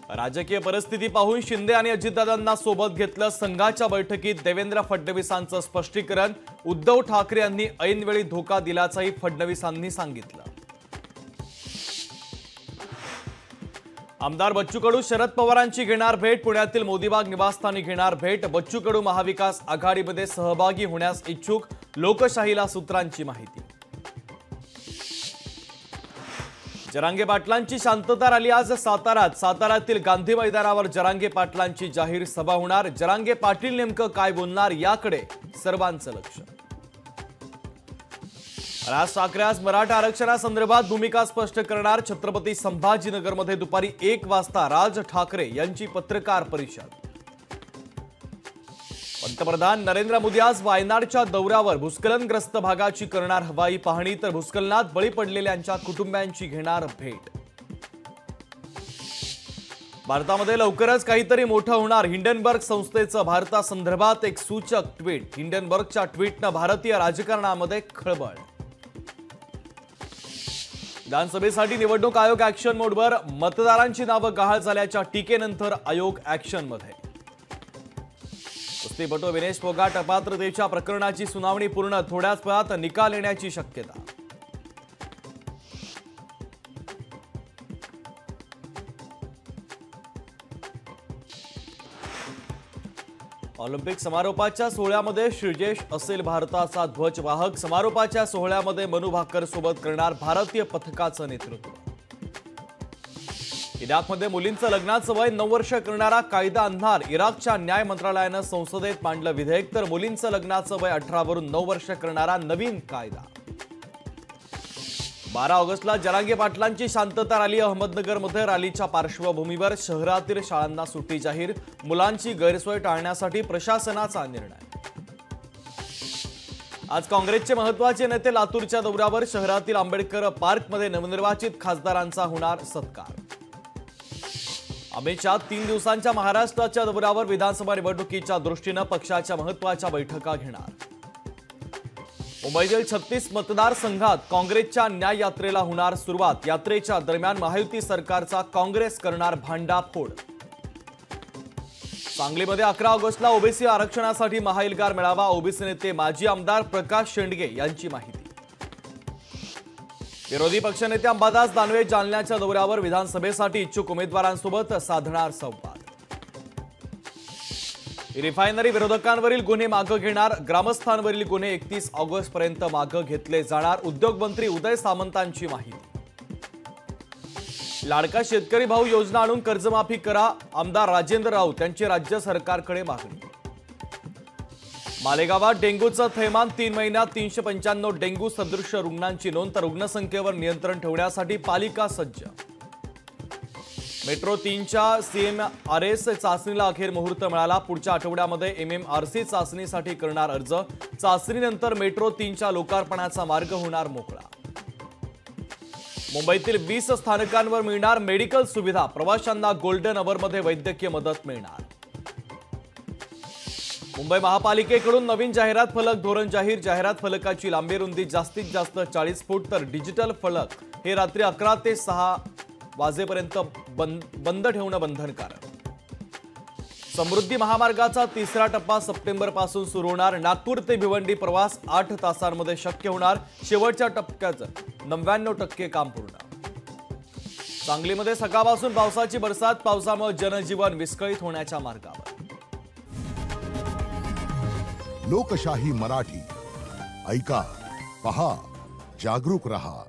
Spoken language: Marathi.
राजकीय परिस्थिती पाहून शिंदे आणि अजितदादांना सोबत घेतलं। संघाच्या बैठकीत देवेंद्र फडणवीसांचं स्पष्टीकरण। उद्धव ठाकरे यांनी ऐनवेळी धोका दिल्याचंही फडणवीसांनी सांगितलं। आमदार बच्चू कडू शरद पवारांची घेणार भेट। पुण्यातील मोदीबाग निवासस्थानी घेणार भेट। बच्चू कडू महाविकास आघाडीमध्ये सहभागी होण्यास इच्छुक। लोकशाहीला सूत्रांची माहिती। जरांगे पाटलांची शांतता रॅली आज साताऱ्यात। साताऱ्यातील गांधी मैदानावर जरांगे पाटलांची जाहीर सभा होणार। जरांगे पाटील नेमकं काय बोलणार याकडे सर्वांचं लक्ष। राज ठाकरे आज मराठा आरक्षणासंदर्भात भूमिका स्पष्ट करणार। छत्रपती संभाजीनगरमध्ये दुपारी 1 वाजता राज ठाकरे यांची पत्रकार परिषद। पंतप्रधान नरेंद्र मोदी आज वायनाडच्या दौऱ्यावर। भूस्खलनग्रस्त भागाची करणार हवाई पाहणी, तर भूस्खलनात बळी पडलेल्यांच्या कुटुंबियांची घेणार भेट। भारतामध्ये लवकरच काहीतरी मोठं होणार। हिंडनबर्ग संस्थेचं भारतासंदर्भात एक सूचक ट्विट। हिंडनबर्गच्या ट्विटनं भारतीय राजकारणामध्ये खळबळ। विधानसभेसाठी निवडणूक आयोग ऍक्शन मोडवर। मतदारांची नावं गहाळ झाल्याच्या टीकेनंतर आयोग ऍक्शनमध्ये। कुस्तीपटू विनेश फोगाट अपात्रतेच्या प्रकरणाची सुनावणी पूर्ण। थोड्याच वेळात निकाल येण्याची शक्यता। ऑलिम्पिक समारोपाच्या सोहळ्यामध्ये श्रीजेश असेल भारताचा ध्वजवाहक। समारोपाच्या सोहळ्यामध्ये मनू भाकर सोबत करणार भारतीय पथकाचं नेतृत्व। इराकमध्ये मुलींचं लग्नाचं वय 9 वर्ष करणारा कायदा अंधार। इराकच्या न्याय मंत्रालयानं संसदेत मांडलं विधेयक, तर मुलींचं लग्नाचं वय 18 वरून 9 वर्ष करणारा नवीन कायदा। 12 ऑगस्टला जरांगे पाटलांची शांतता रॅली। अहमदनगरमध्ये रॅलीच्या पार्श्वभूमीवर शहरातील शाळांना सुट्टी जाहीर। मुलांची गैरसोय टाळण्यासाठी प्रशासनाचा निर्णय। आज काँग्रेसचे महत्त्वाचे नेते लातूरच्या दौऱ्यावर। शहरातील आंबेडकर पार्कमध्ये नवनिर्वाचित खासदारांचा होणार सत्कार। अमित शहा 3 दिवसांच्या महाराष्ट्राच्या दौऱ्यावर। विधानसभा निवडणुकीच्या दृष्टीनं पक्षाच्या महत्त्वाच्या बैठका घेणार। मुंबईतील 36 मतदारसंघात काँग्रेसच्या न्याय यात्रेला होणार सुरुवात। यात्रेच्या दरम्यान महायुती सरकारचा काँग्रेस करणार भांडाफोड। सांगलीमध्ये 11 ऑगस्टला ओबीसी आरक्षणासाठी महाएल्गार मेळावा। ओबीसी नेते माजी आमदार प्रकाश शेंडगे यांची माहिती। विरोधी पक्षनेते अंबादास दानवे जालन्याच्या दौऱ्यावर। विधानसभेसाठी इच्छुक उमेदवारांसोबत साधणार संवाद। रिफायनरी विरोधकांवरील गुन्हे मागे घेणार। ग्रामस्थांवरील गुन्हे 31 ऑगस्टपर्यंत मागे घेतले जाणार। उद्योगमंत्री उदय सामंतांची माहिती। लाडका शेतकरी भाऊ योजना आणून कर्जमाफी करा। आमदार राजेंद्र राऊत यांची राज्य सरकारकडे मागणी। मालेगावात डेंग्यूचं थैमान। 3 महिन्यात 395 डेंग्यू सदृश रुग्णांची नोंद, तर रुग्णसंख्येवर नियंत्रण ठेवण्यासाठी पालिका सज्ज। मेट्रो 3च्या CMRS चाचणीला अखेर मुहूर्त मिळाला। पुढच्या आठवड्यामध्ये MMRC चाचणीसाठी करणार अर्ज। चाचणीनंतर मेट्रो 3च्या लोकार्पणाचा मार्ग होणार मोकळा। मुंबईतील 20 स्थानकांवर मिळणार मेडिकल सुविधा। प्रवाशांना गोल्डन अवरमध्ये वैद्यकीय मदत मिळणार। मुंबई महापालिकेकडून नवीन जाहिरात फलक धोरण जाहीर। जाहिरात फलकाची लांबी रुंदी जास्तीत जास्त 40 फूट, तर डिजिटल फलक हे रात्री 11 ते 6 वाजेपर्यंत बंद ठेवणं बंधनकारक। समृद्धी महामार्गाचा 3रा टप्पा सप्टेंबरपासून सुरू होणार। नागपूर ते भिवंडी प्रवास 8 तासांमध्ये शक्य होणार। शेवटच्या टप्प्याचं 99% काम पूर्ण। सांगलीमध्ये सकाळपासून पावसाची बरसात। पावसामुळे जनजीवन विस्कळीत होण्याच्या मार्गावर। लोकशाही मराठी ऐका, पहा, जागरूक रहा।